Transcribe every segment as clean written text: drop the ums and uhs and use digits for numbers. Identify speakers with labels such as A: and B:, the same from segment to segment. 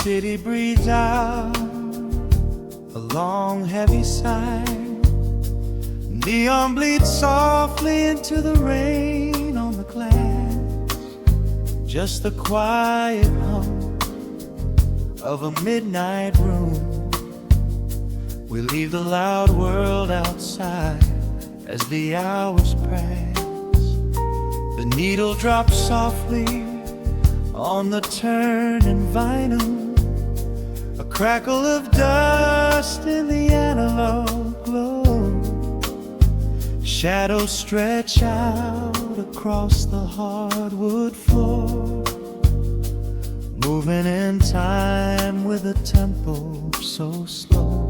A: city breathes out a long heavy sigh. Neon bleeds softly into the rain on the glass. Just the quiet hum of a midnight room. We leave the loud world outside as the hours pass. The needle drops softly on the turning vinyl. A crackle of dust in the analog glow. Shadows stretch out across the hardwood floor, moving in time with a tempo so slow.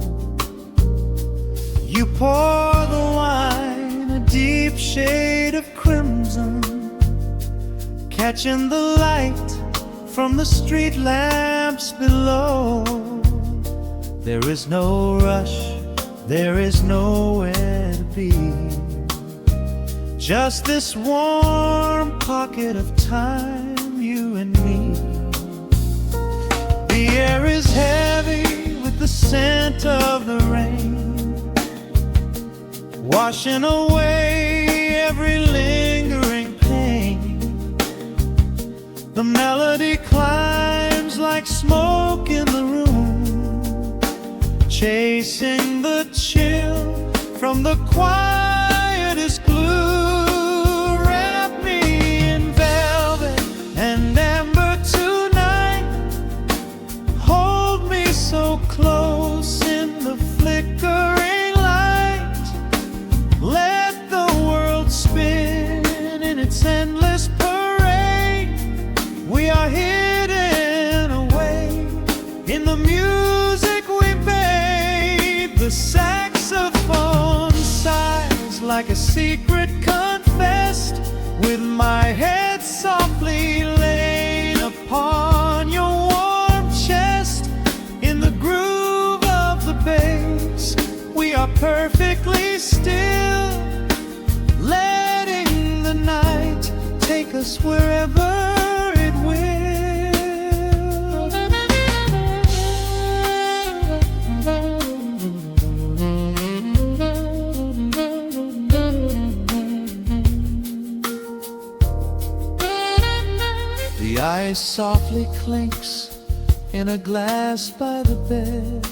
A: You pour the wine, a deep shade of crimson, catching the light from the street lamps below. There is no rush, there is nowhere to be. Just this warm pocket of time, you and me. The air is heavy with the scent of the rain, washing away every lingering pain. The melody climbs like smoke in the room, chasing the chill from the quietest glue. Wrap me in velvet and amber tonight. Hold me so close in the flickering light. Let the world spin in its endless parade. We are hidden away in the music we made. The saxophone sighs like a secret confessed, with my head softly laid upon your warm chest. In the groove of the bass, we are perfectly still, letting the night take us wherever it will. The ice softly clinks in a glass by the bed.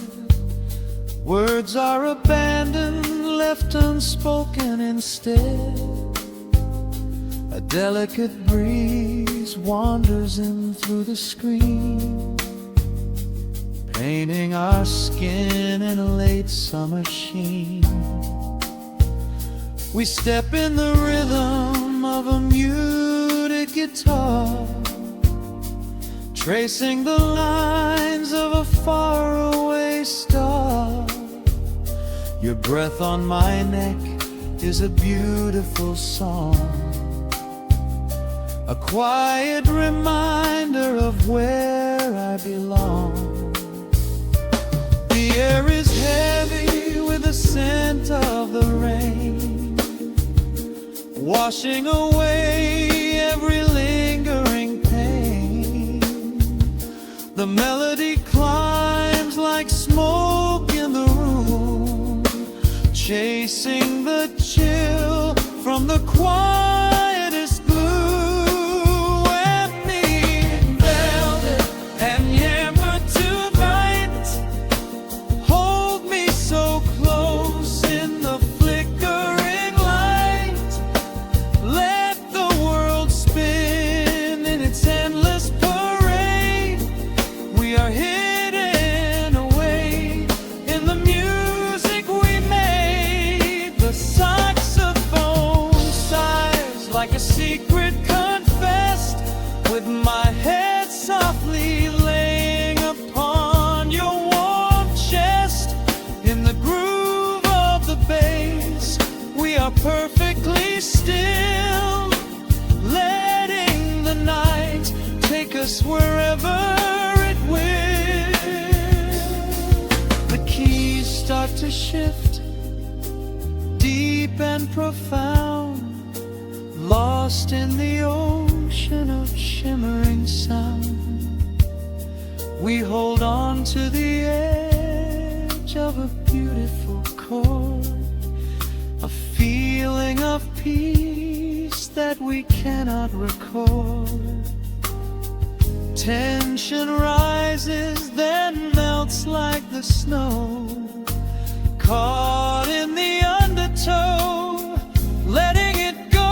A: Words are abandoned, left unspoken instead. A delicate breeze wanders in through the screen, painting our skin in a late summer sheen. We step in the rhythm of a muted guitar, tracing the lines of a faraway star. Your breath on my neck is a beautiful song, a quiet reminder of where I belong. The air is heavy with the scent of the rain, washing away every lingering pain. The melody climbs like smoke in the room, chasing the chill from the quietest glue. Wrap me in velvet and amber tonight. Hold me so close in the flickering light. Let the world spin in its endless parade. We are hidden away in the music we made. The saxophone sighs like a secret confessed, with my head softly laying upon your warm chest. In the groove of the bass, we are perfectly still, letting the night take us wherever it will. The keys start to shift, deep and profound, lost in the ocean of shimmering sound. We hold on to the edge of a beautiful chord, a feeling of peace that we cannot record. Tension rises, then melts like the snow, caught in the undertow, letting it go.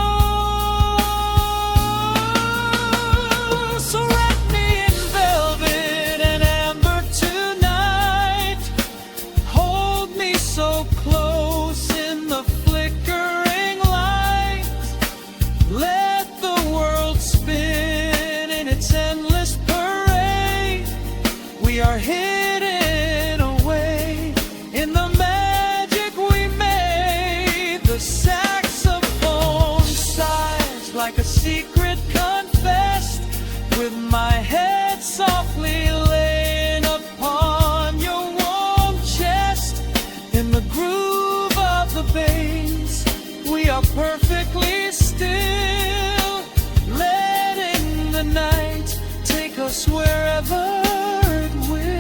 A: So wrap me in velvet and amber tonight, hold me so close in the flickering light, let the world spin in its endless parade. We are hidden away in the magic we made. The saxophone sighs like a secret confessed, with my head softly laying upon your warm chest. In the groove of the bass, we are perfectly still, letting the night take us wherever it will.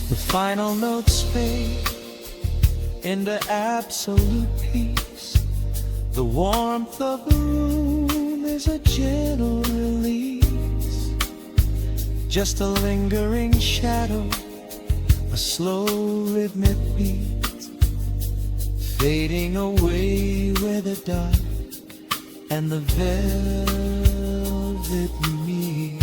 A: The final notes fade into absolute peace. The warmth of the room is a gentle release, just a lingering shadow, a slow rhythmic beat, fading away where the dark and the velvet meet.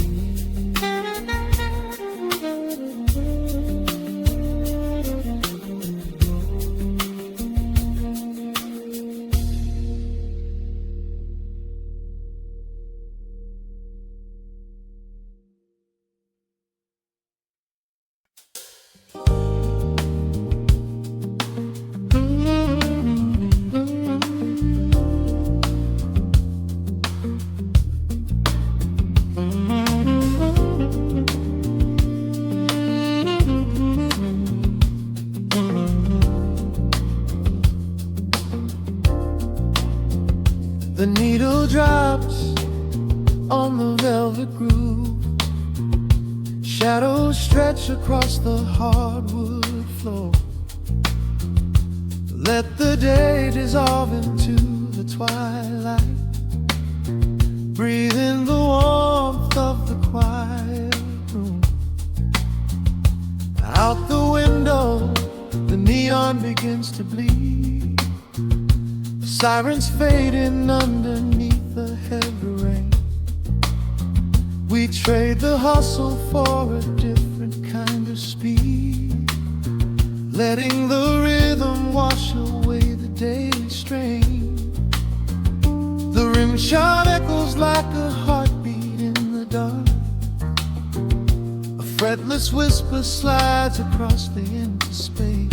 A: The needle drops on the velvet groove, shadows stretch across the hardwood floor. Let the day dissolve into the twilight, breathe in the warmth of the quiet room. Out the window, the neon begins to bleed, sirens fading underneath the heavy rain. We trade the hustle for a different kind of speed, letting the rhythm wash away the daily strain. The rim shot echoes like a heartbeat in the dark, a fretless whisper slides across the empty space.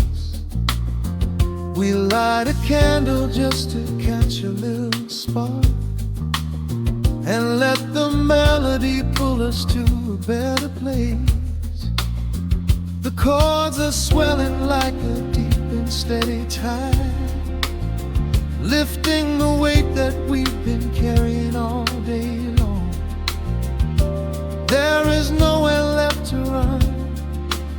A: We light a candle just to catch a little spark, and let the melody pull us to a better place. The chords are swelling like a deep and steady tide, lifting the weight that we've been carrying all day long. There is nowhere left to run,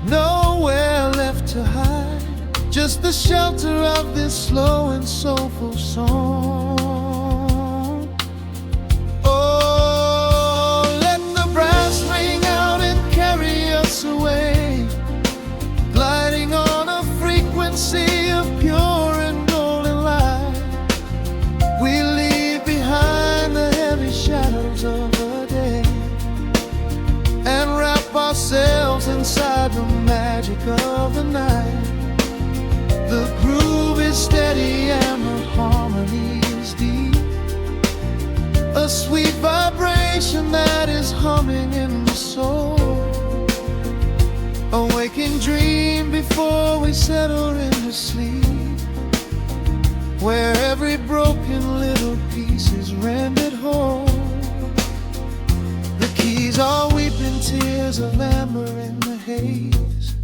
A: nowhere left to hide, just the shelter of this slow and soulful song. Oh, let the brass ring out and carry us away, gliding on a frequency of pure and golden light. We leave behind the heavy shadows of the day and wrap ourselves inside the magic of the night. The groove is steady and the harmony is deep, a sweet vibration that is humming in the soul. A waking dream before we settle into sleep, where every broken little piece is rendered whole. The keys are weeping tears of amber in the haze,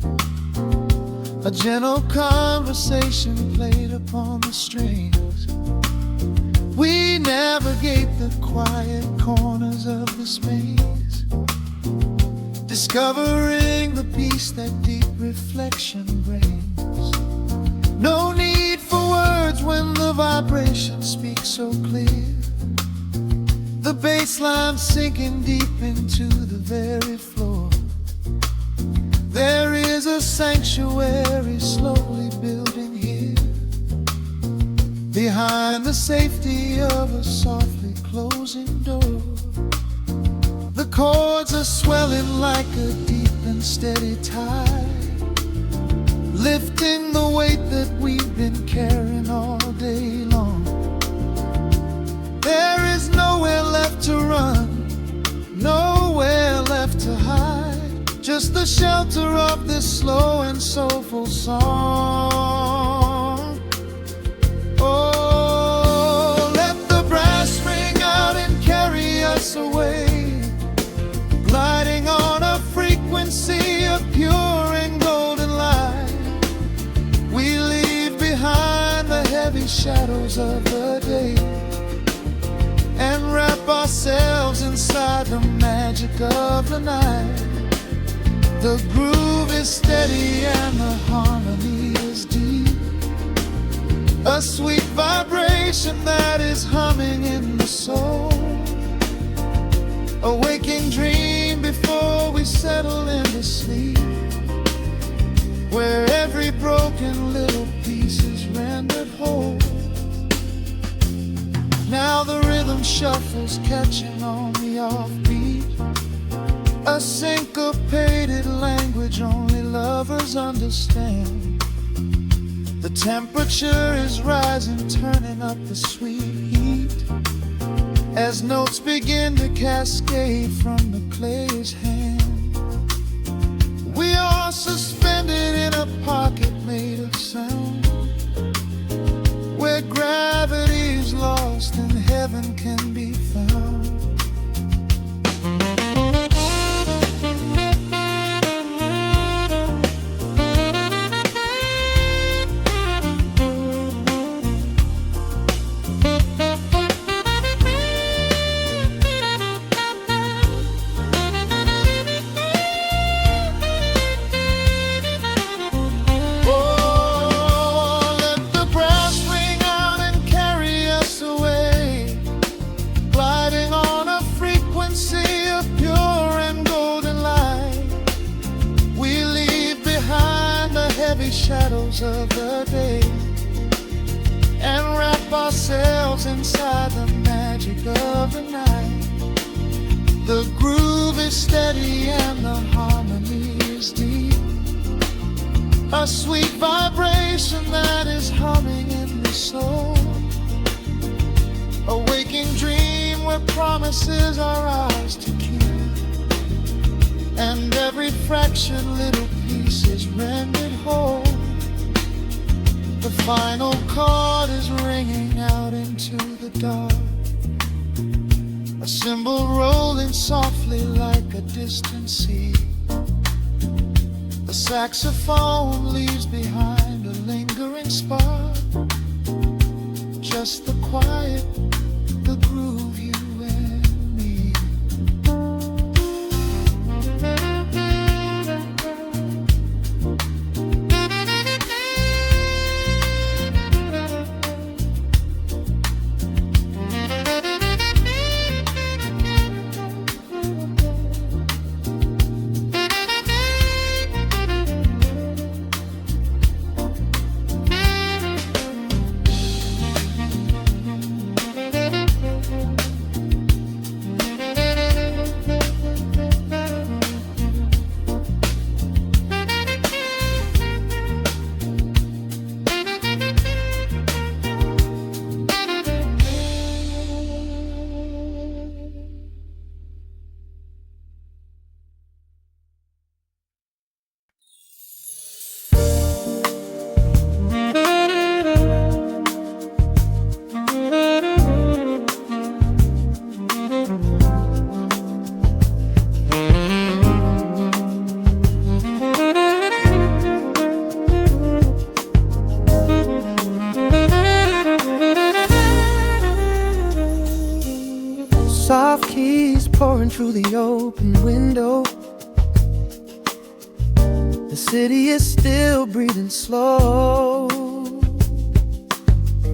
A: a gentle conversation played upon the strings. We navigate the quiet corners of this maze, discovering the peace that deep reflection brings. No need for words when the vibration speaks so clear, the bass line sinking deep into the very floor. There is a sanctuary slowly building here, behind the safety of a softly closing door. The chords are swelling like a deep and steady tide, lifting the weight that we've been carrying all day long. There is nowhere left to run, nowhere left to hide, just the shelter of this slow and soulful song. Oh, let the brass ring out and carry us away, gliding on a frequency of pure and golden light. We leave behind the heavy shadows of the day and wrap ourselves inside the magic of the night. The groove is steady and the harmony is deep, a sweet vibration that is humming in the soul. A waking dream before we settle into sleep, where every broken little piece is rendered whole. Now the rhythm shuffles, catching on the offbeat, a syncopated language only lovers understand. The temperature is rising, turning up the sweet heat, as notes begin to cascade from the clay's hand. We are suspended in a pocket made of sound, where gravity is lost and heaven can be found. Shadows of the day and wrap ourselves inside the magic of the night. The groove is steady and the harmony is deep, a sweet vibration that is humming in the soul. A waking dream where promises are ours to keep, and every fraction little piece is rendered whole. The final chord is ringing out into the dark, a cymbal rolling softly like a distant sea. The saxophone leaves behind a lingering spark, just the quiet, the groove, you and me. soft keys pouring through the open window. The city is still breathing slow.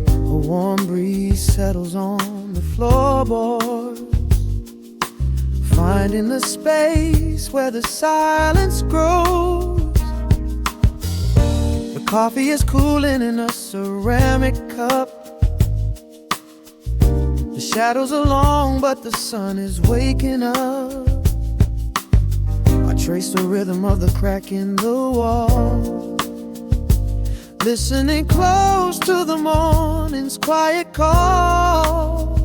A: A warm breeze settles on the floorboards, finding the space where the silence grows. The coffee is cooling in a ceramic cup. The shadows are long, but the sun is waking up. I trace the rhythm of the crack in the wall, listening close to the morning's quiet call.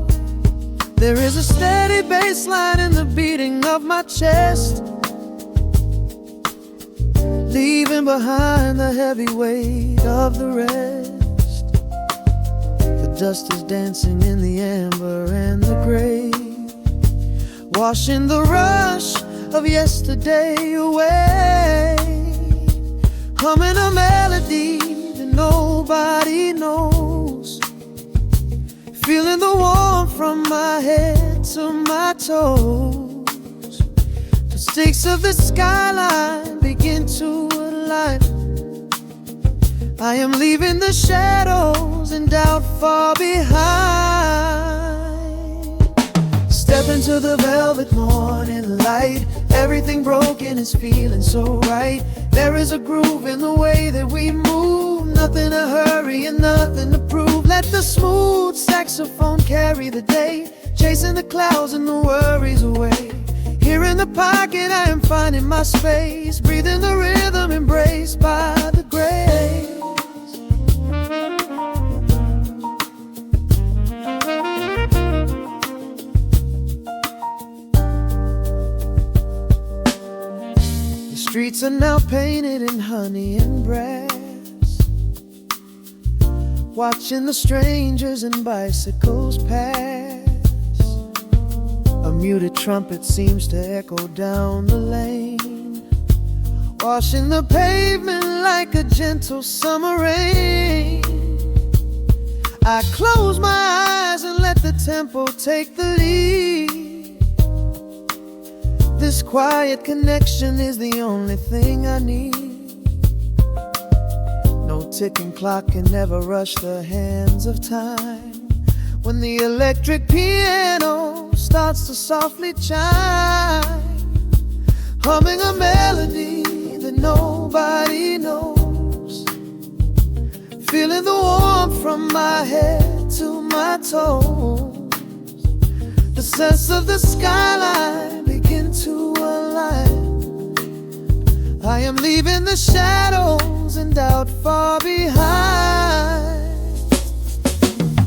A: There is a steady bassline in the beating of my chest, leaving behind the heavy weight of the rest. The dust is dancing in the amber and the gray, washing the rush of yesterday away. Humming a melody that nobody knows, feeling the warmth from my head to my toes. The stakes of the skyline begin to align. I am leaving the shadows and doubt far behind. Step into the velvet morning light. Everything broken is feeling so right. There is a groove in the way that we move. Nothing to hurry and nothing to prove. Let the smooth saxophone carry the day, chasing the clouds and the worries away. Here in the pocket I am finding my space, breathing the rhythm embraced by the grace. The streets are now painted in honey and brass, watching the strangers and bicycles pass. A muted trumpet seems to echo down the lane, washing the pavement like a gentle summer rain. I close my eyes and let the tempo take the lead. This quiet connection is the only thing I need. No ticking clock can ever rush the hands of time. When the electric piano starts to softly chime, humming a melody that nobody knows, feeling the warmth from my head to my toes. The sense of the skyline begin to align. I am leaving the shadows and doubt far behind.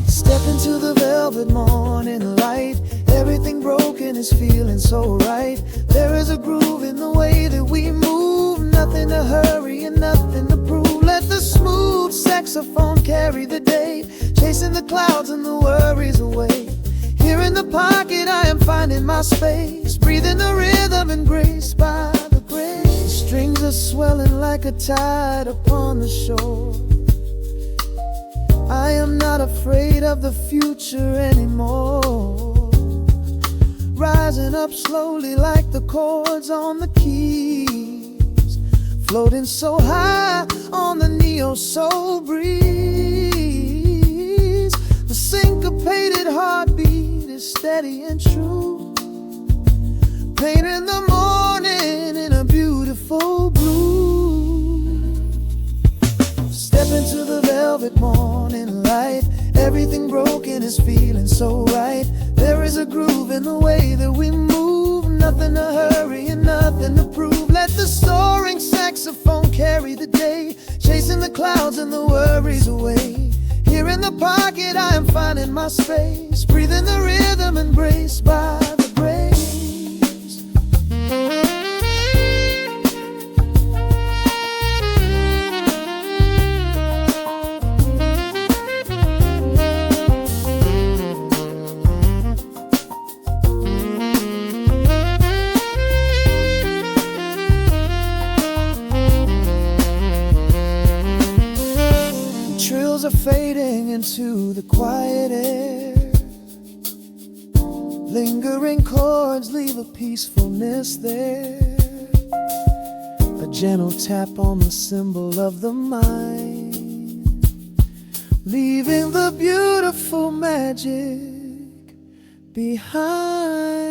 A: Step into the velvet morning light. Everything broken is feeling so right. There is a groove in the way that we move. Nothing to hurry and nothing to prove. Let the smooth saxophone carry the day, chasing the clouds and the worries away. Here in the pocket I am finding my space, breathing the rhythm and grace by the grace. Strings are swelling like a tide upon the shore. I am not afraid of the future anymore, rising up slowly like the chords on the keys, floating so high on the neo-soul breeze. The syncopated heartbeat is steady and true, painting the morning in a beautiful blue. Step into the velvet morning light. Everything broken is feeling so right. There is a groove in the way that we move. Nothing to hurry and nothing to prove. Let the soaring saxophone carry the day, chasing the clouds and the worries away. Here in the pocket I am finding my space, breathing the rhythm embraced by the grace. Trills are fading into the quiet air, Lingering chords leave a peacefulness there, a gentle tap on the cymbal of the mind, leaving the beautiful magic behind.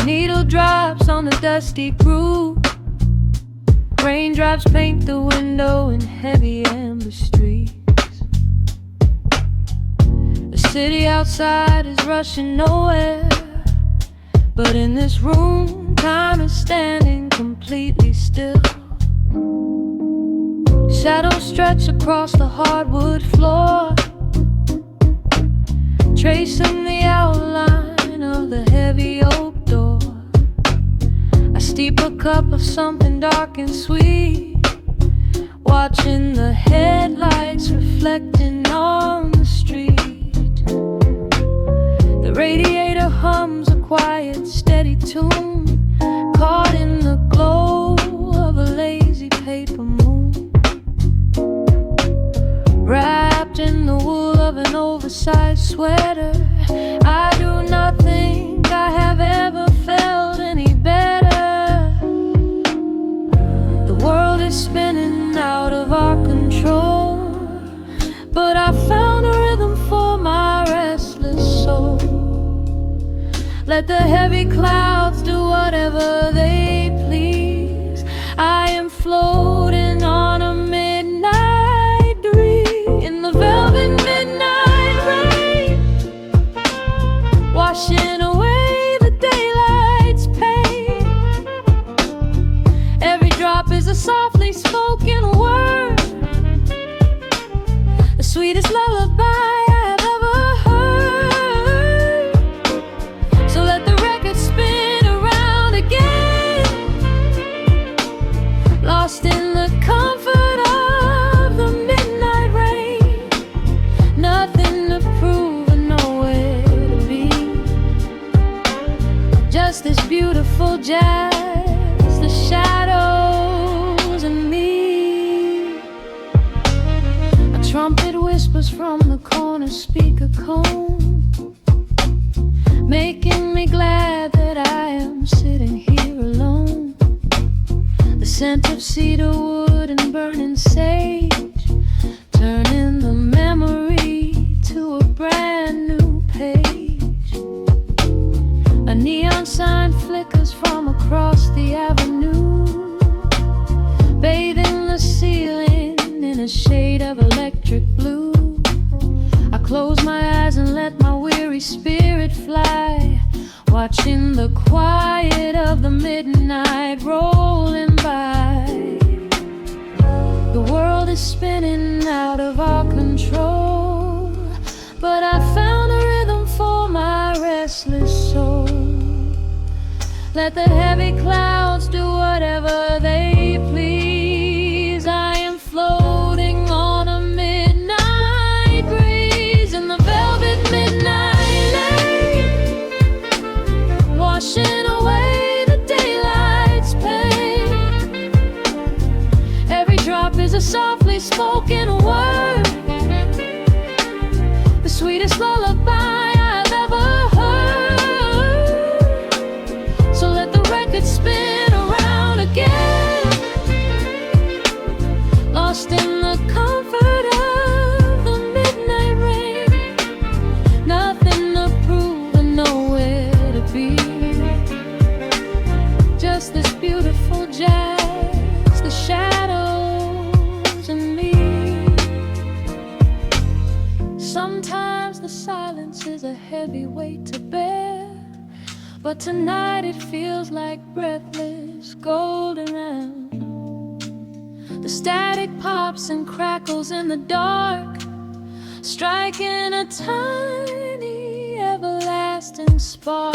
B: Needle drops on the dusty groove. Raindrops paint the window in heavy amber streets. The city outside is rushing nowhere, but in this room, time is standing completely still. Shadows stretch across the hardwood floor, tracing the outline of the heavy oak door. I steep a cup of something dark and sweet, watching the headlights reflecting on the street. The radiator hums a quiet, steady tune, caught in the glow of a lazy paper moon. Wrapped in the wool of an oversized sweater, I do not think I have ever felt any better. The world is spinning out of our control, but I found a rhythm for my restless soul. Let the heavy clouds do whatever they please. I am floating on a midnight breeze in the velvet midnight rain, washing away the daylight's pain. Every drop is a softly spoken word, the sweetest lullaby I have ever heard. So let the record spin around again, lost in the comfort of the midnight rain. Nothing to prove and nowhere to be, just this beautiful jazz, the shadows and me. A trumpet whispers from the corner speaker cone, making me glad that I am sitting here alone. The scent of cedar wood and burning sage, turning the memory to a brand new page. A neon sign flickers from across the avenue, bathing the ceiling in a shade of electric blue. I close my eyes and let my weary spirit fly, watching the quiet of the midnight rolling by. The world is spinning out of our control, but I found a rhythm for my restless soul. Let the heavy clouds do whatever they please. I am floating on a midnight breeze in the velvet midnight lane, washing away the daylight's pain. Every drop is a softly spoken word, the sweetest lullaby I've ever heard. So let the record spin around again, lost in the comfort of the midnight rain. Nothing to prove and nowhere to be, just this beautiful jazz, the shadows and me. Sometimes the silence is a heavy weight to bear, but tonight it feels like breathless golden round. The static pops and crackles in the dark, striking a tiny everlasting spark.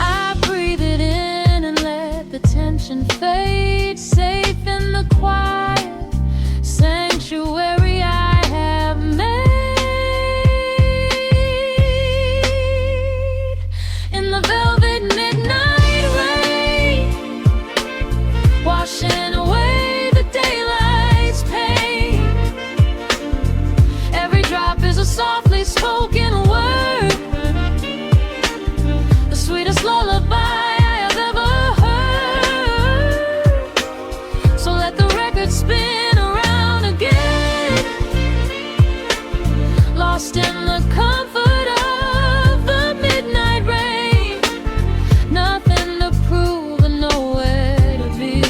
B: I breathe it in and let the tension fade, safe in the quiet sanctuary I have made. In the velvet midnight rain, washing away the daylight's pain. Every drop is a softly spoken word, the sweetest lullaby I have ever heard. So let the record spin around again, lost in the comfort of the midnight rain. Nothing to prove and nowhere to be,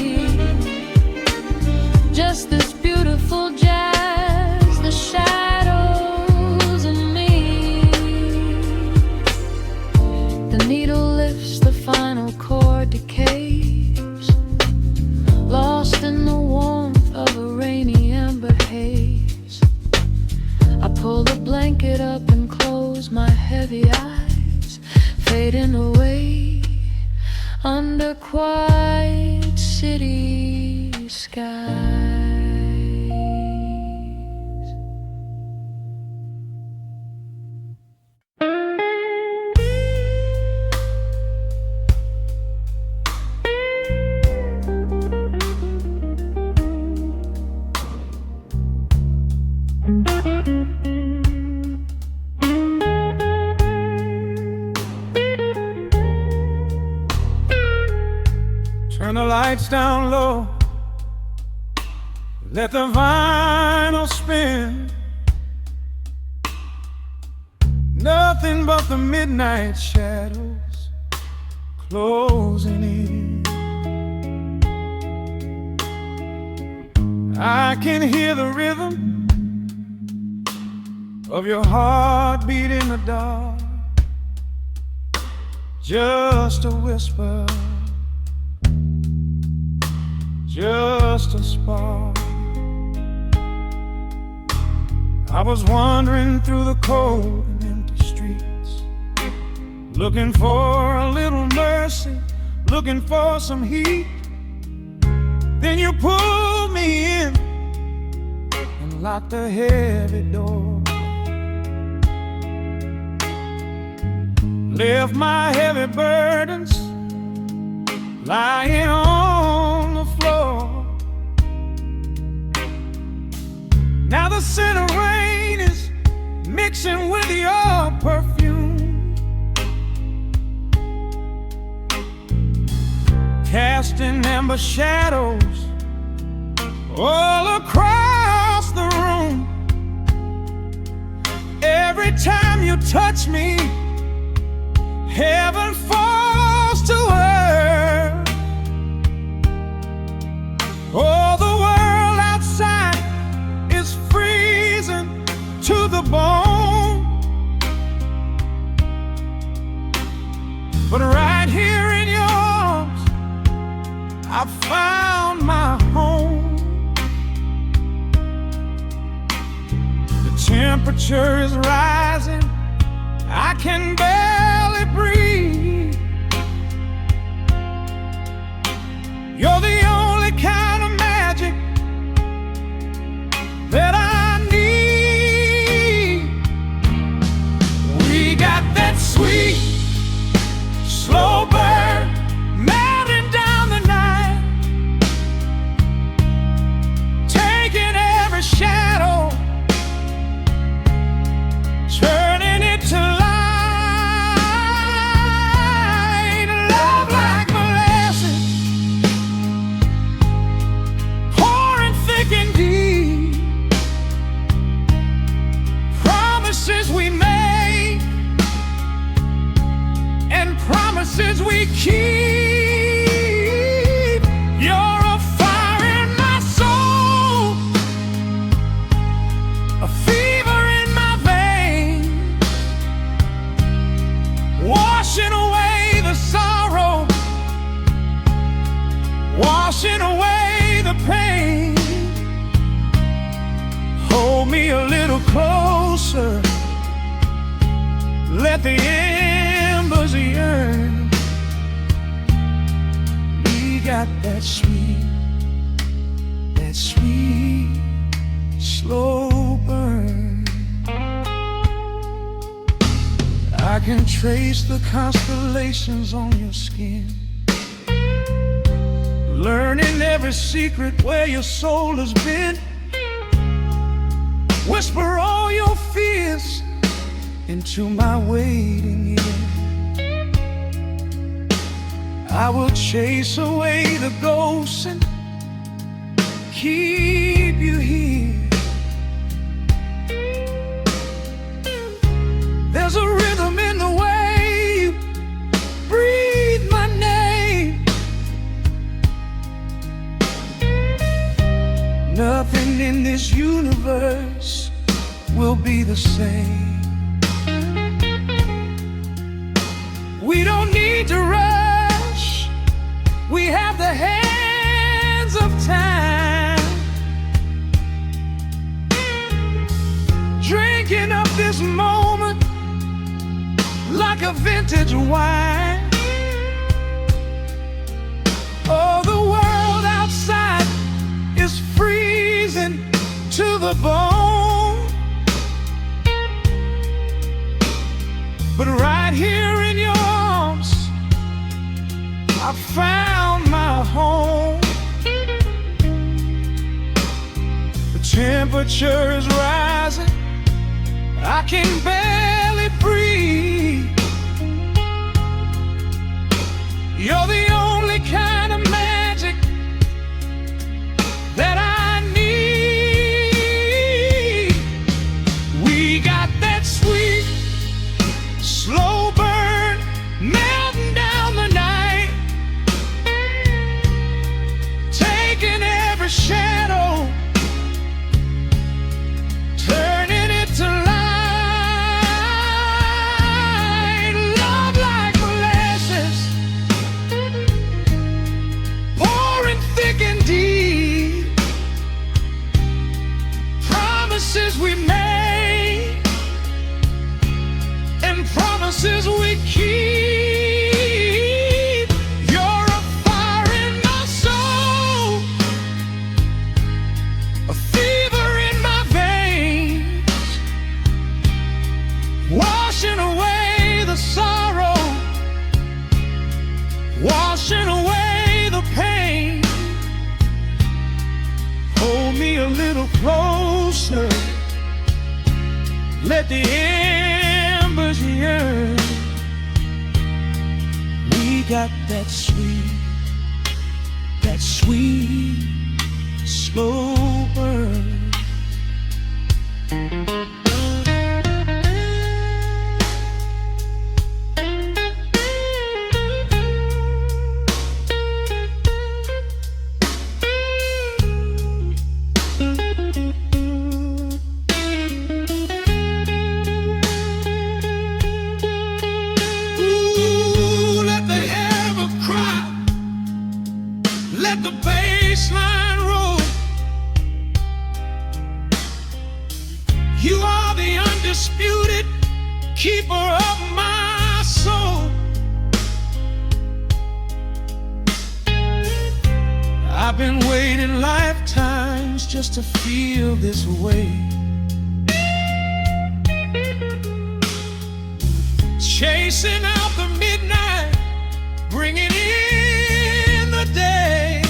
B: just this beautiful jazz, the shadows and me. The needle lifts, the final chord decays, lost in the warmth of a rainy amber haze. I pull the blanket up and close my heavy eyes, fading away under quiet city skies.
A: Turn the lights down low, let the vinyl spin. Nothing but the midnight shadows closing in. I can hear the rhythm of your heartbeat in the dark, just a whisper, just a spark. I was wandering through the cold and empty streets, looking for a little mercy, looking for some heat. Then you pulled me in and locked the heavy door, left my heavy burdens lying on the floor. Now the scent of rain is mixing with your perfume, casting amber shadows all across the room. Every time you touch me, heaven falls to earth. Oh, the world outside is freezing to the bone, but right here in your arms I found my home. The temperature is rising, I can barely breathe. You're the only kind of magic that I need. We got that sweet, slow burn melting down the night, taking every shadow, turning it to light. Love like molasses, closer. Let the embers yearn. We got that sweet slow burn. I can trace the constellations on your skin, learning every secret where your soul has been. Whisper all your fears into my waiting ear. I will chase away the ghosts and keep you here. There's a rhythm in the way you breathe my name. Nothing in this universe will be the same. We don't need to rush. We have the hands of time, drinking up this moment like a vintage wine. Oh, the world outside is freezing to the bone, but right here in your arms I found my home. The temperature is rising, I can barely breathe. You're the only kind of magic that I need. We got that sweet, slow burn melting down the night, taking every shadow, turning it to light. Love like molasses, pouring thick and deep. Promises we made and promises we keep. You're a fire in my soul, a fever in my veins, washing away the sorrow, washing away the pain. Hold me a little closer, let the embers yearn. We got that sweet, slow burn. Let the bassline roll. You are the undisputed keeper of my soul. I've been waiting lifetimes just to feel this way, chasing out the midnight, bringing in the day.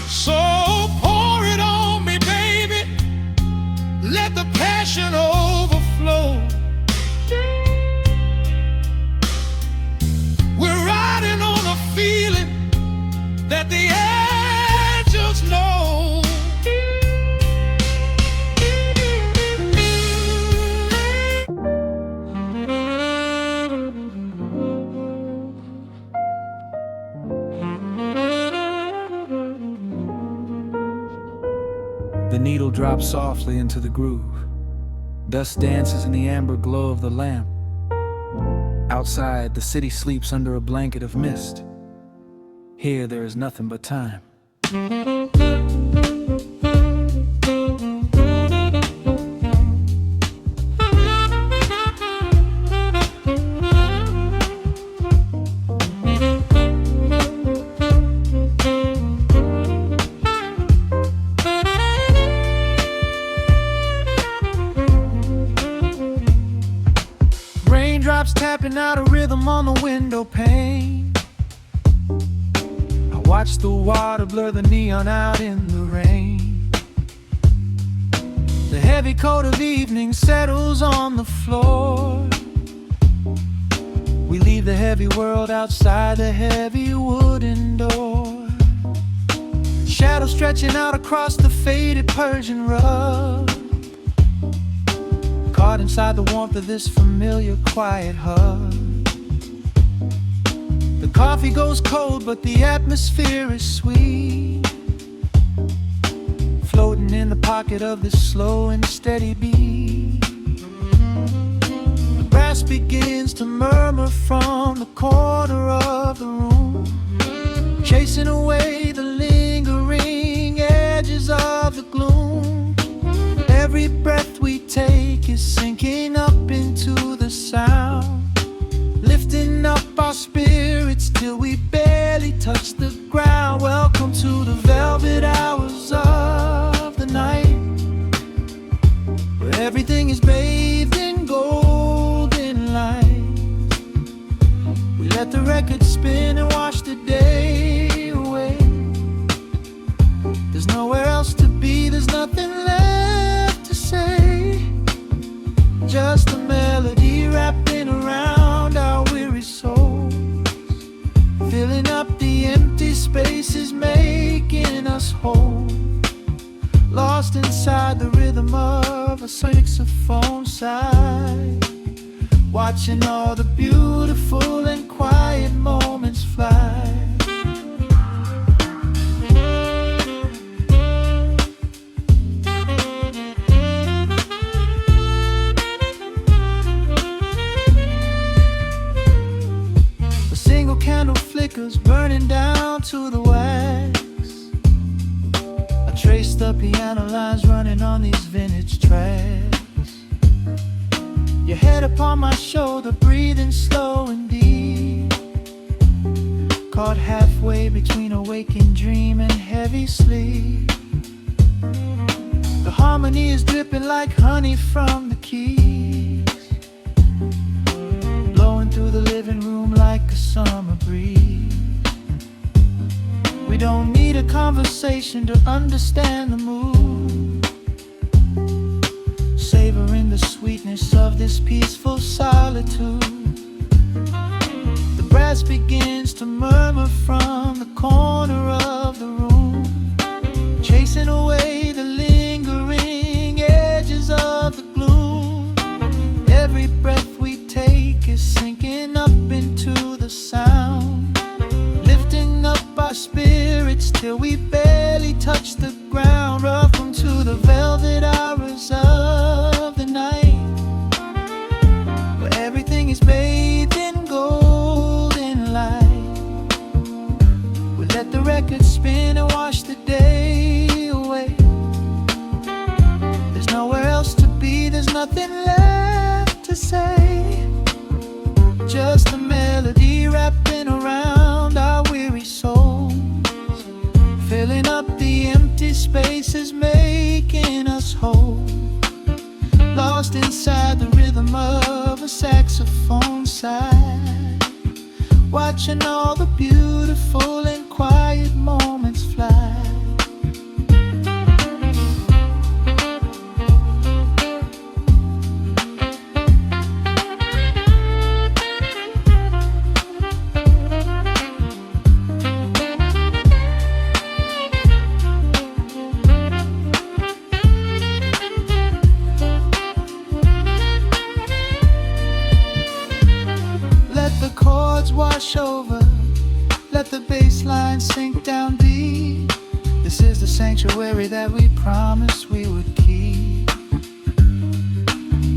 A: So pour it on me, baby, let the passion overflow. We're riding on a feeling that the angels know.
C: The needle drops softly into the groove. Dust dances in the amber glow of the lamp. Outside, the city sleeps under a blanket of mist. Here, there is nothing but time.
A: rapping out a rhythm on the window pane. I watch the water blur the neon out in the rain. The heavy coat of evening settles on the floor. We leave the heavy world outside the heavy wooden door. Shadow stretching out across the faded Persian rug, caught inside the warmth of this familiar quiet hug. The coffee goes cold, but the atmosphere is sweet, floating in the pocket of this slow and steady beat. The brass begins to murmur from the corner of the room, chasing away the lingering edges of the gloom. Every breath we take is sinking up into the sound, lifting up our spirits till we barely touch the ground. Welcome to the velvet hours of the night, where everything is bathed in golden light. We let the record spin and wash the day away. There's nowhere else to be, there's nothing left to say. Just a melody wrapping around our weary souls, filling up the empty spaces, making us whole. Lost inside the rhythm of a saxophone sigh, watching all the beautiful and quiet moments fly. A single candle flickers, burning down to the wax. I trace the piano lines running on these vintage tracks. Your head upon my shoulder, breathing slow and deep, caught halfway between a waking dream and heavy sleep. The harmony is dripping like honey from the keys, blowing through the living room like a summer breeze. We don't need a conversation to understand the mood, savoring the sweetness of this peaceful solitude. The brass begins to murmur from the corner of the room, chasing away the lingering edges of the gloom. Every breath we take is sinking up into the sound, lifting up our spirits till we barely touch the ground. Welcome to the velvet hours of the night, where everything is bathed in golden light. We let the record spin and wash the day away. There's nowhere else to be, there's nothing left to say. Just a melody wrapping around our weary souls, filling up the empty spaces, making us whole. Lost inside the rhythm of a saxophone sigh, watching all the beautiful and quiet moments fly. Wash over, let the bass line sink down deep. This is the sanctuary that we promised we would keep.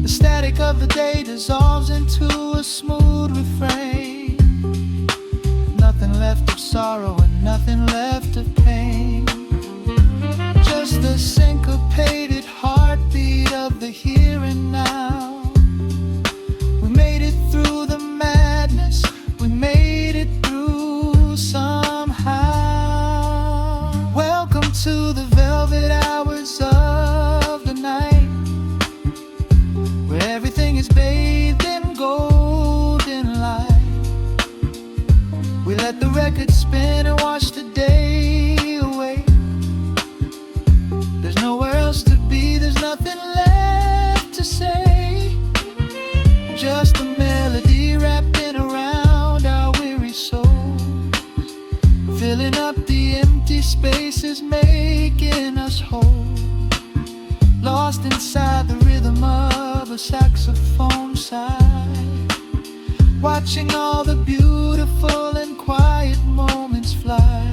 A: The static of the day dissolves into a smooth refrain. Nothing left of sorrow and nothing left of pain, just the syncopated heartbeat of the here and now. We made it through the madness, we made it through somehow. Welcome to the velvet hours of the night, where everything is bathed in golden There's nowhere else to be, there's nothing left to say. Just a melody wrapping around our weary souls, filling up the empty spaces, making us whole. Lost inside the rhythm of a saxophone sigh, watching all the beautiful and quiet moments fly.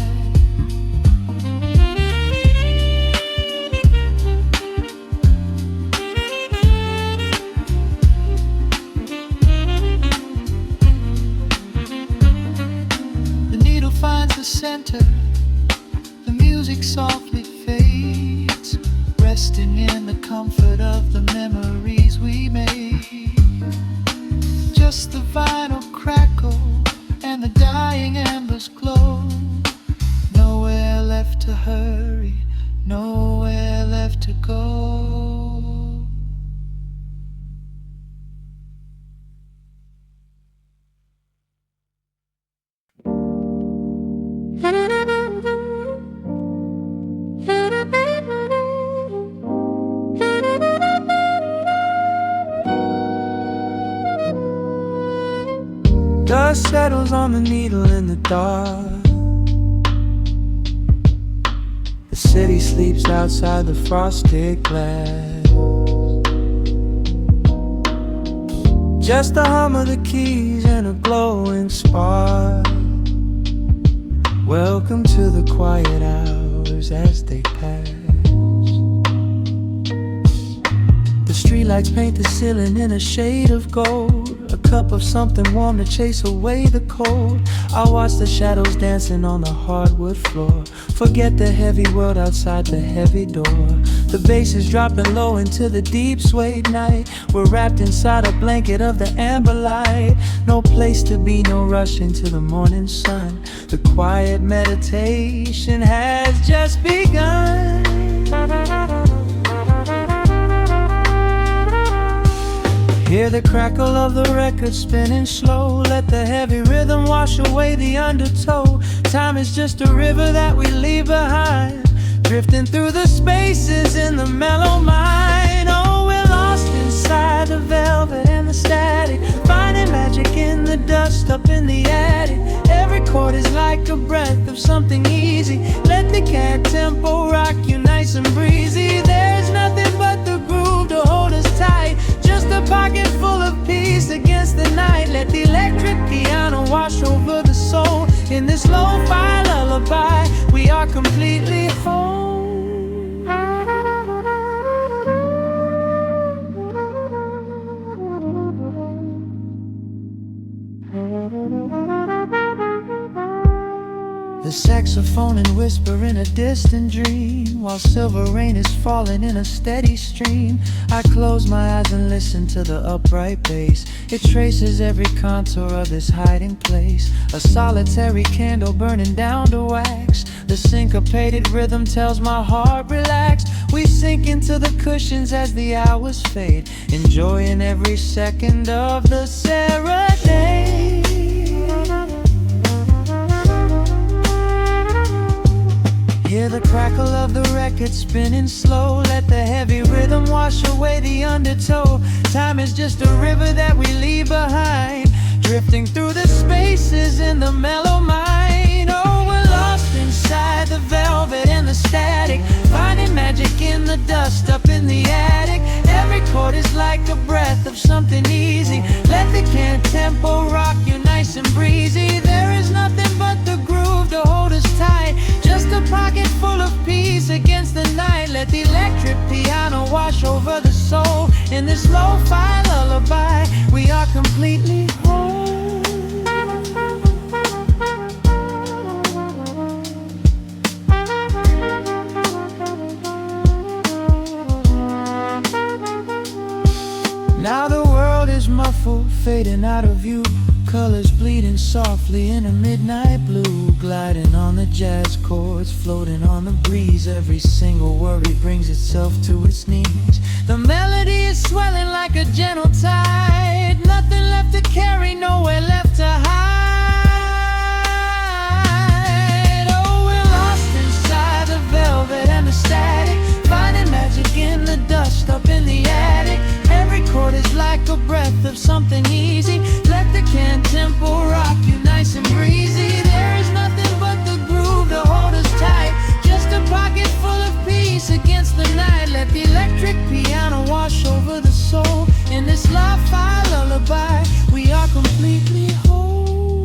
A: The needle finds the center, the music softly fades, resting in the comfort of the memories we made. Just the vinyl crackle and the dying embers glow. Nowhere left to hurry, nowhere left to go.
D: Dust settles on the needle in the dark. The city sleeps outside the frosted glass. Just the hum of the keys and a glowing spark. Welcome to the quiet hours as they pass. The streetlights paint the ceiling in a shade of gold, a cup of something warm to chase away the cold. I watch the shadows dancing on the hardwood floor, forget the heavy world outside the heavy door. The bass is dropping low into the deep suede night. We're wrapped inside a blanket of the amber light. No place to be, no rush into the morning sun. The quiet meditation has just begun. Hear the crackle of the record spinning slow. Let the heavy rhythm wash away the undertow. Time is just a river that we leave behind, drifting through the spaces in the mellow mind. Oh, we're lost inside the velvet and the static, finding magic in the dust up in the attic. Every chord is like a breath of something easy. Let the cat tempo rock you nice and breezy. There's nothing but the groove to hold us tight, just a pocket full of peace against the night. Let the electric piano wash over the soul. In this lo-fi lullaby, we are completely whole.
A: The saxophone and whisper in a distant dream, while silver rain is falling in a steady stream. I close my eyes and listen to the upright bass. It traces every contour of this hiding place. A solitary candle burning down to wax. The syncopated rhythm tells my heart relax. We sink into the cushions as the hours fade, enjoying every second of the serenade. Hear the crackle of the record spinning slow. Let the heavy rhythm wash away the undertow. Time is just a river that we leave behind, drifting through the spaces in the mellow mind. Oh, we're lost inside the velvet and the static, finding magic in the dust up in the attic. Every chord is like a breath of something easy. Let the can tempo rock you nice and breezy. There is nothing but the groove to hold us tight, just a pocket full of peace against the night. Let the electric piano wash over the soul. In this lo-fi lullaby, we are completely whole. Now the world is muffled, fading out of view. Colors bleeding softly in a midnight blue, gliding on the jazz chords, floating on the breeze. Every single worry brings itself to its knees. The melody is swelling like a gentle tide. Nothing left to carry, nowhere left to hide. Oh, we're lost inside the velvet and the static,
D: Let the electric piano wash over the soul. In this lo-fi lullaby, we are completely whole.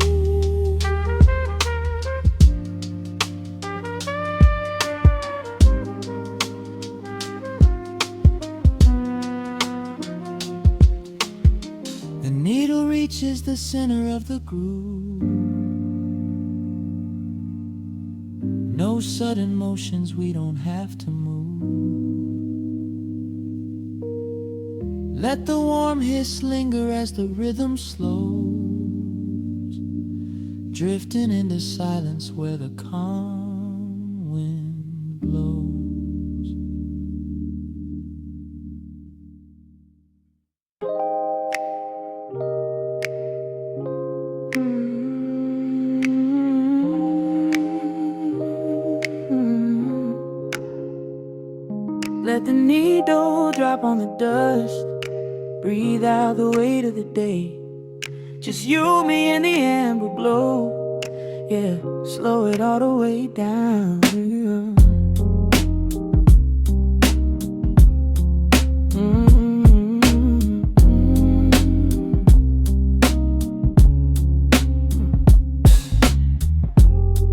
D: The needle reaches the center of the groove. No sudden motions, we don't have to move. Let the warm hiss linger as the rhythm slows, drifting into silence where the calm wind blows. Let the needle drop on the dust. Breathe out the weight of the day. Just you, me, and the amber glow. Yeah, slow it all the way down.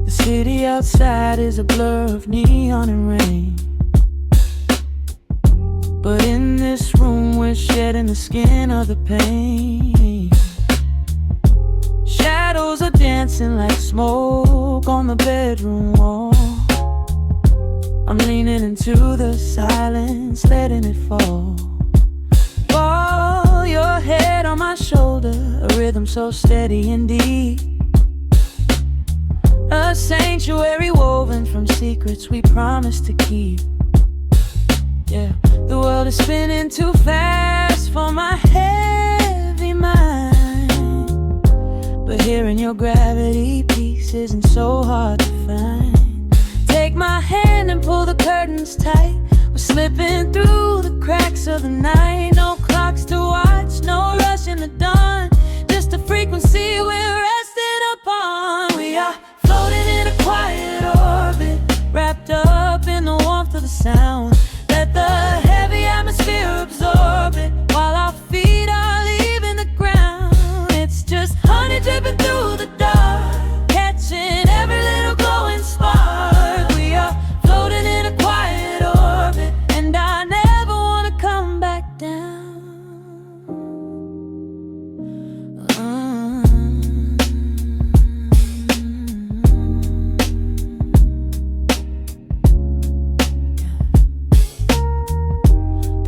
D: The city outside is a blur of neon and rain. But in this room we're shedding the skin of the pain. Shadows are dancing like smoke on the bedroom wall. I'm leaning into the silence, letting it fall. Fall your head on my shoulder, a rhythm so steady and deep. A sanctuary woven from secrets we promised to keep. Yeah, the world is spinning too fast for my heavy mind. But hearing your gravity piece isn't so hard to find. Take my hand and pull the curtains tight. We're slipping through the cracks of the night. No clocks to watch, no rush in the dawn. Just a frequency we're resting upon. We are floating in a quiet orbit, wrapped up in the warmth of the sound. Let the heavy atmosphere absorb it while our feet are leaving the ground. It's just honey dripping through the dark, catching every little glowing spark. We are floating in a quiet orbit, and I never want to come back down.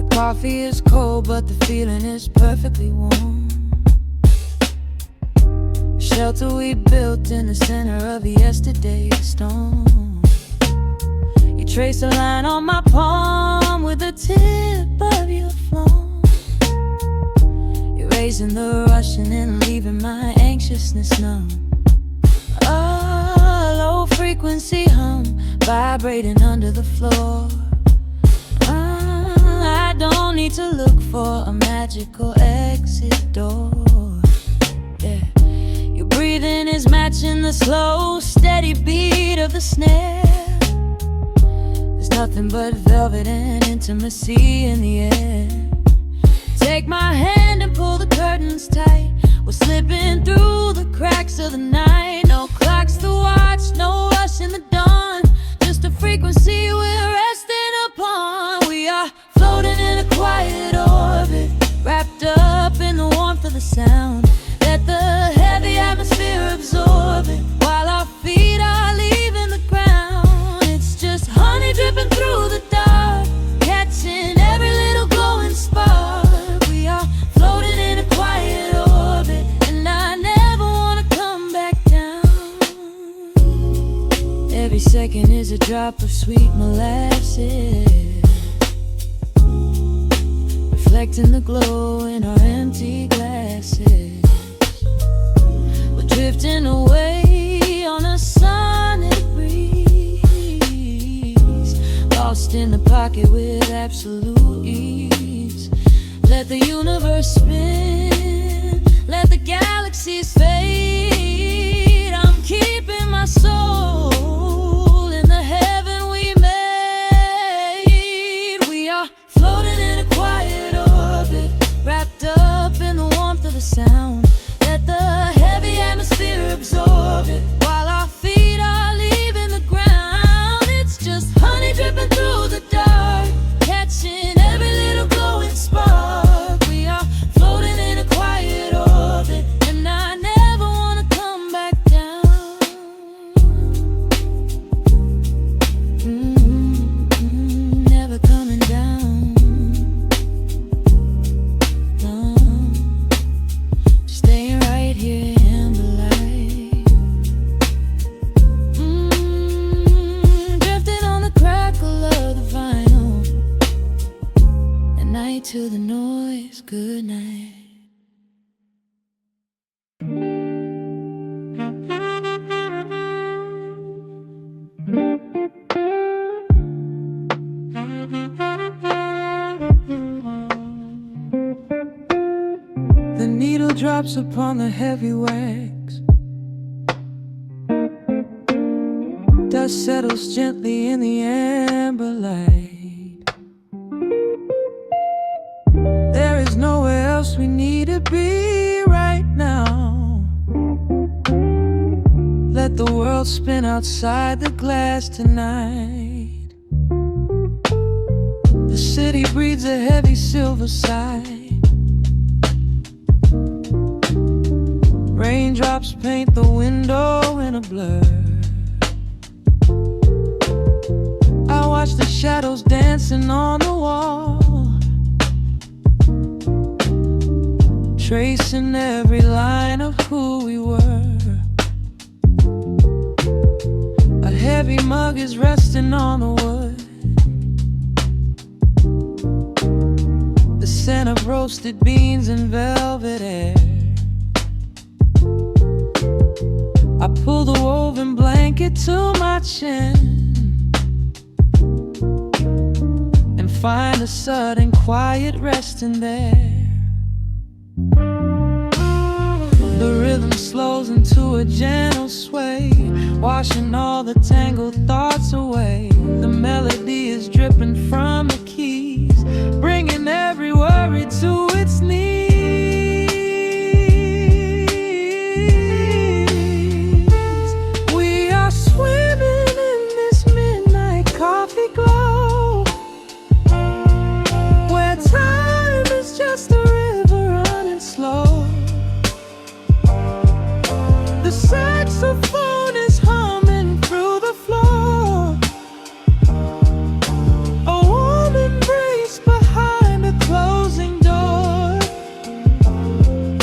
D: Coffee is cold, but the feeling is perfectly warm. Shelter we built in the center of yesterday's storm. You trace a line on my palm with the tip of your phone, erasing the rushing and leaving my anxiousness numb. A low frequency hum vibrating under the floor. I don't need to look for a magical exit door. Yeah, your breathing is matching the slow, steady beat of the snare. There's nothing but velvet and intimacy in the air. Take my hand and pull the curtains tight. We're slipping through the cracks of the night. No clocks to watch, no rush in the dawn. Just a frequency we're resting upon. We are floating in a quiet orbit, wrapped up in the warmth of the sound. Let the heavy atmosphere absorb it while our feet are leaving the ground. It's just honey dripping through the dark, catching every little glowing spark. We are floating in a quiet orbit, and I never want to come back down. Every second is a drop of sweet molasses, reflecting the glow in our empty glasses. We're drifting away on a sonic breeze, lost in the pocket with absolute ease. Let the universe spin, let the galaxies fade. I'm keeping my soul in the heaven we made. We are
B: sound. Let the heavy atmosphere absorb it while our feet are leaving the ground. It's just honey dripping through the dark, catching every little glowing spark. We are floating in a quiet orbit, and I never wanna come back down. Never coming down. No, staying right here in the light. Drifting on the crackle of the vinyl. At night to the noise, good night.
D: The needle drops upon the heavy wax. Dust settles gently in the amber light. There is nowhere else we need to be right now. Let the world spin outside the glass tonight. The city breathes a heavy silver sigh. Raindrops paint the window in a blur. I watch the shadows dancing on the wall, tracing every line of who we were. A heavy mug is resting on the wood. The scent of roasted beans and velvet air. I pull the woven blanket to my chin and find a sudden quiet resting there. The rhythm slows into a gentle sway, washing all the tangled thoughts away. The melody is dripping from the keys, bringing every worry to its knees. Swimming in this midnight coffee glow, where time is just a river running slow. The saxophone is humming through the floor. A warm embrace behind a closing door.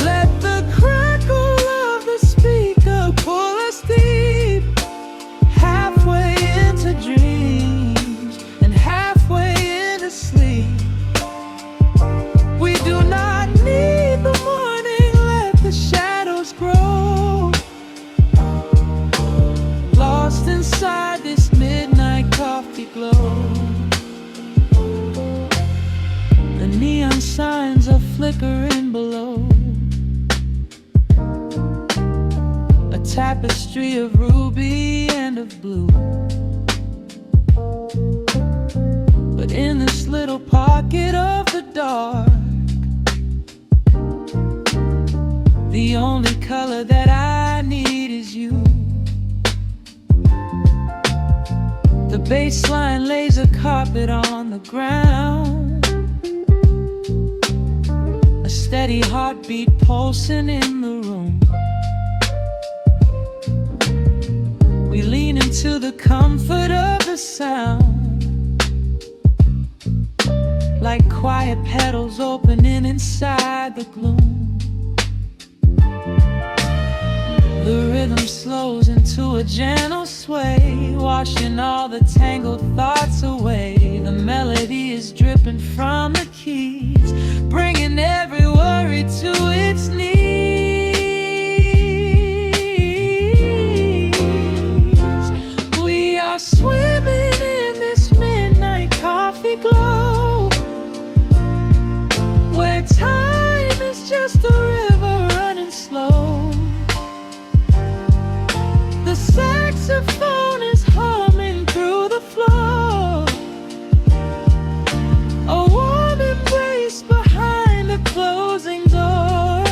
D: Let the crackle of the speaker pull us deep, halfway into dreams and halfway into sleep. We do not need the morning, let the shadows grow. Lost inside this midnight coffee glow. The neon signs are flickering below. A tapestry of ruby and of blue. But in this little pocket of the dark, the only color that I need is you. The bassline lays a carpet on the ground, a steady heartbeat pulsing in the room. We lean into the comfort of the sound, like quiet petals opening inside the gloom. The rhythm slows into a gentle sway, washing all the tangled thoughts away. The melody is dripping from the keys, bringing every worry to its knees. We are swimming in this midnight coffee glow, where time is just a river running slow. The saxophone is humming through the floor. A warm embrace behind a closing door.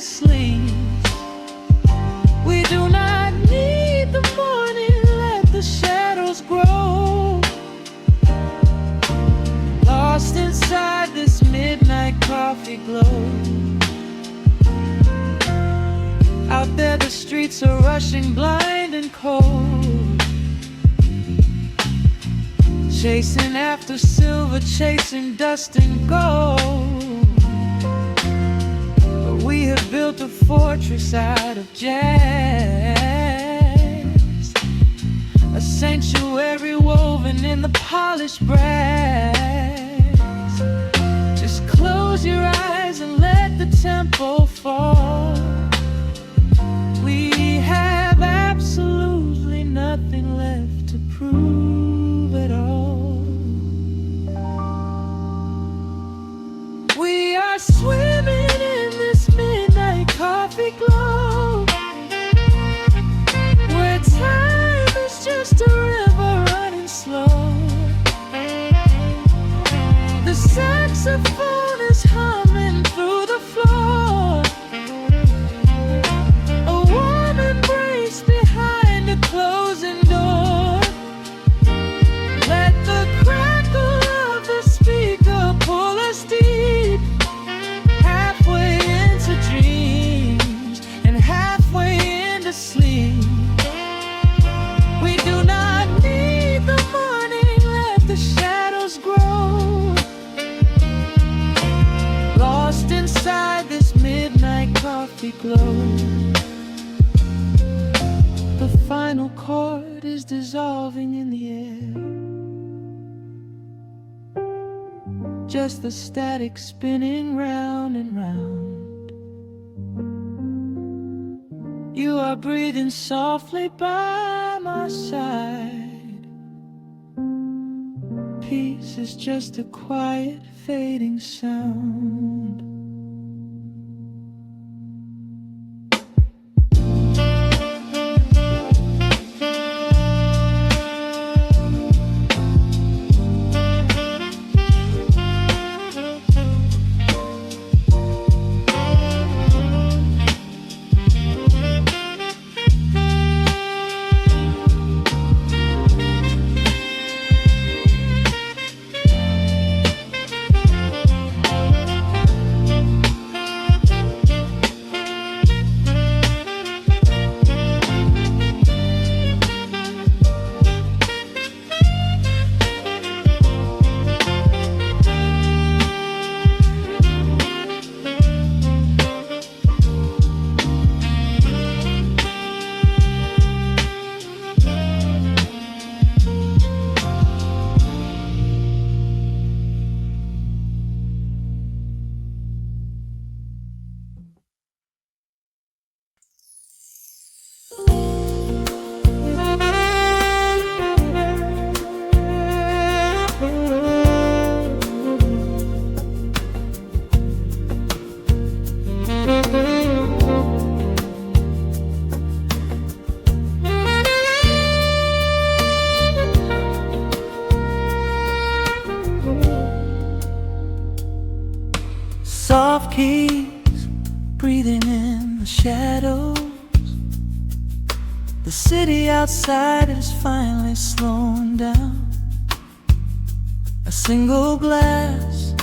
D: sleep. We do not need the morning, let the shadows grow. Lost inside this midnight coffee glow. Out there the streets are rushing blind and cold, chasing after silver, chasing dust and gold. But we have built a fortress out of jazz, a sanctuary woven in the polished brass. Just close your eyes and let the tempo fall. We have absolutely nothing left to prove at all. We are swimming in this midnight coffee glow, where time is just a river running slow. The saxophone is humming through the floor, a warm embrace behind a closing door. Let the crackle of the speaker pull us deep, halfway into dreams and halfway into sleep. We do not need the morning, let the shadows grow. Lost inside this midnight coffee glow. The final chord is dissolving in the air, just the static spinning round and round. You are breathing softly by my side. Peace is just a quiet fading sound. Soft keys breathing in the shadows. The city outside is finally slowing down. A single glass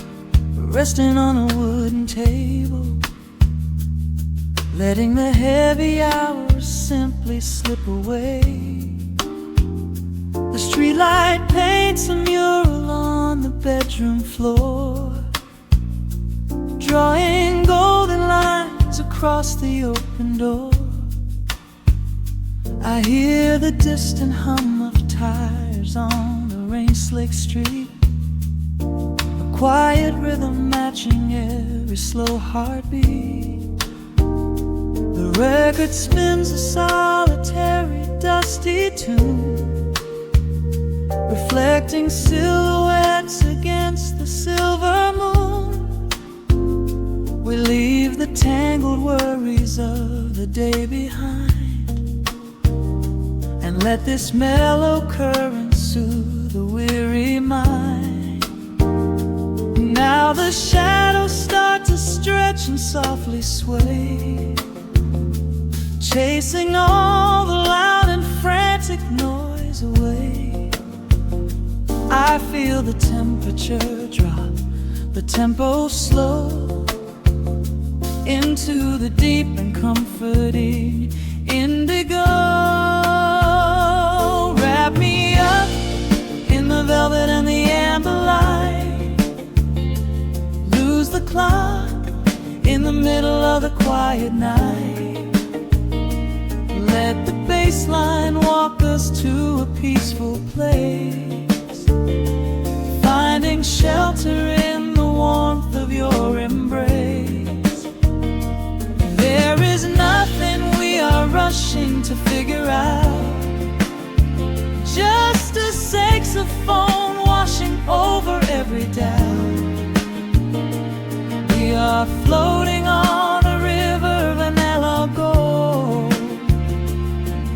D: resting on a wooden table, letting the heavy hours simply slip away. The streetlight paints a mural on the bedroom floor, drawing golden lines across the open door. I hear the distant hum of tires on the rain-slicked street, a quiet rhythm matching every slow heartbeat. The record spins a solitary, dusty tune, reflecting silhouettes against the silver moon. We leave the tangled worries of the day behind, and let this mellow current soothe the weary mind. Now the shadows start start to stretch and softly sway, chasing all the loud and frantic noise away. I feel the temperature drop, the tempo slow, into the deep and comforting indigo. Wrap me up in the velvet and the amber light, lose the clock in the middle of the quiet night. Let the bassline walk us to a peaceful place, finding shelter in the warmth of your embrace. There is nothing we are rushing to figure out, just a saxophone washing over every doubt. We are floating on a river of mellow gold,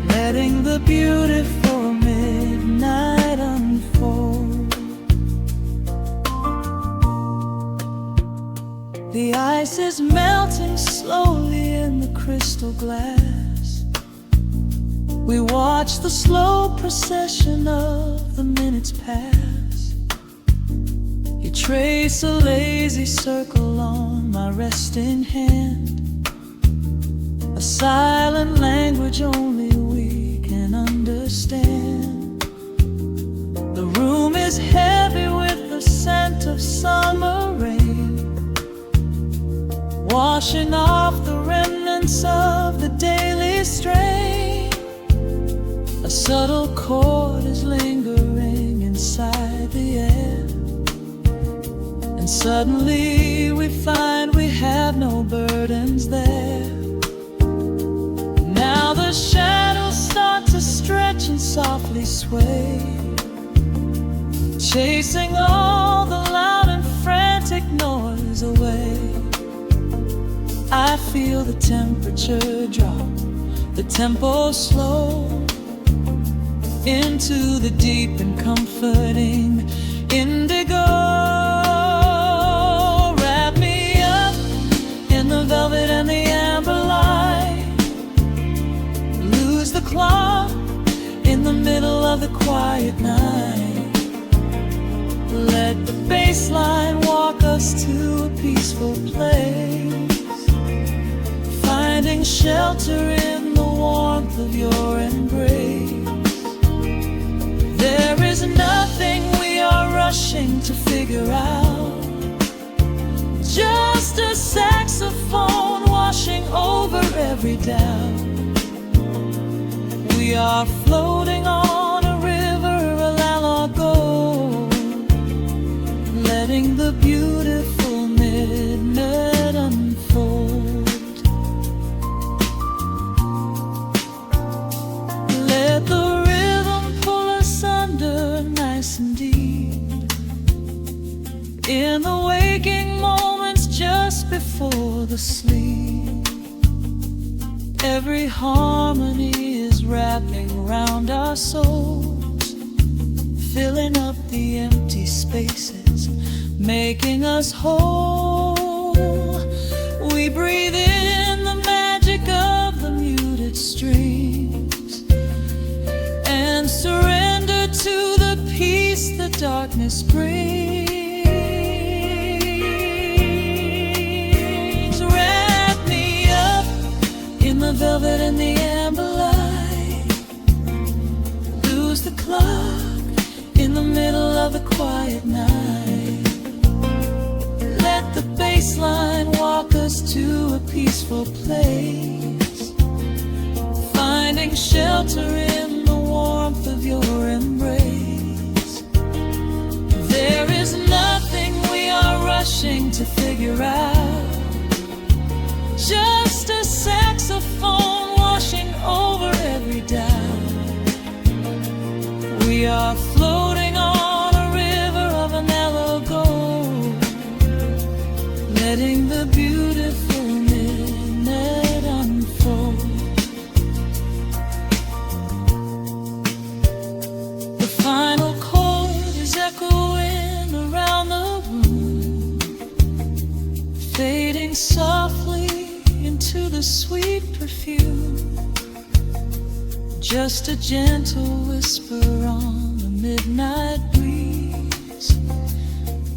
D: letting the beautiful midnight unfold. The ice is melting slowly in the crystal glass. We watch the slow procession of the minutes pass. You trace a lazy circle on my resting hand, a silent language only we can understand. The room is heavy with the scent of summer rain, washing off the remnants of the daily strain. A subtle chord is lingering inside the air, and suddenly we find we have no burdens there. Now the shadows start to stretch and softly sway, chasing all the loud and frantic noise away. I feel the temperature drop, the tempo slow, into the deep and comforting indigo. Wrap me up in the velvet and the amber light, lose the clock in the middle of the quiet night. Let the bassline walk us to a peaceful place, finding shelter in the warmth of your embrace. There is nothing we are rushing to figure out, just a saxophone washing over every doubt. We are floating on a river of mellow gold, letting the beautiful midnight unfold. Let the rhythm pull us under nice and deep, in the waking moments just before the sleep. Every harmony is wrapping round our souls, filling up the empty spaces, making us whole. We breathe in the magic of the muted strings and surrender to the peace the darkness brings. Wrap me up in the velvet and the amber light, lose the clock in the middle of the quiet night. Let the bassline walk us to a peaceful place, finding shelter in the warmth of your embrace. There is nothing we are rushing to figure out, just a saxophone washing over every doubt. We are floating on a river of a mellow gold, letting the beautiful midnight unfold. The final chord is echoing around the room, fading a sweet perfume, just a gentle whisper on the midnight breeze,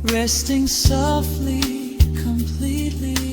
D: resting softly, completely